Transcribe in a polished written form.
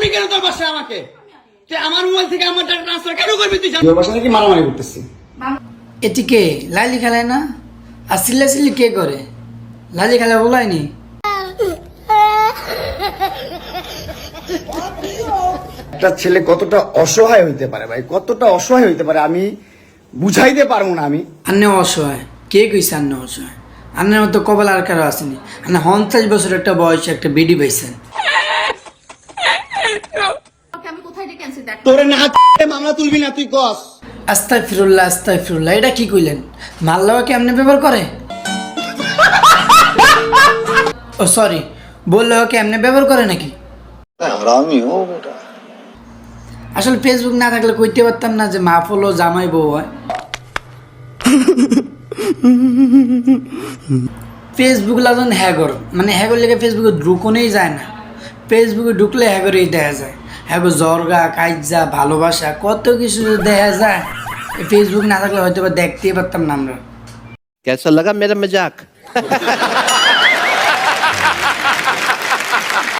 আনবি কেন তোর বাসায় আমাকে? তুই আমার মোবাইল থেকে আমার টাকা ট্রান্সফার কেন করবি তুই? তোর বাসা নাকি মারামারি করতেছি? এটি কে লালি খেলায় না? আর সিল্লি কে করে? লালি খেলা বলায়নি। একটা ছেলে কতটা অসহায় হইতে পারে ভাই, কতটা অসহায় হইতে পারে আমি বুঝাইতে পারবো না। আমি আন্নে অসহায় কে কইছে? আন্নে অসহায়? আন্নের মতো কপাল আর কারো আসেনি। আন্নে 50 বছর একটা বয়সে একটা বিডি পাইছেন। আমি কোথায় ডেকে আনছি দেখ। তোরে না মামলা তুলবি না তুই কস। আস্তাগফিরুল্লাহ, এটা কি কইলেন? মাল্লাওয়া কি এমনি ব্যবহার করে? ও সরি, বললেও কি এমনি ব্যবহার করে নাকি? আসলে ফেসবুক না থাকলে কইতে পারতাম না যে মাফ হলো জামাই বউ হয়। ফেসবুক লাজন হ্যাগর, মানে হ্যাগর লেগে ফেসবুকে ঢুকোনেই যায় না। ফেসবুকে ঢুকলে হ্যাগরেই দেখা যায়। হ্যাগো জর্গা কাইজা ভালোবাসা কত কিছু দেখা যায়। ফেসবুক না থাকলে হয়তো বা দেখতেই পারতাম না আমরা। कैसा लगा मेरा मजाक?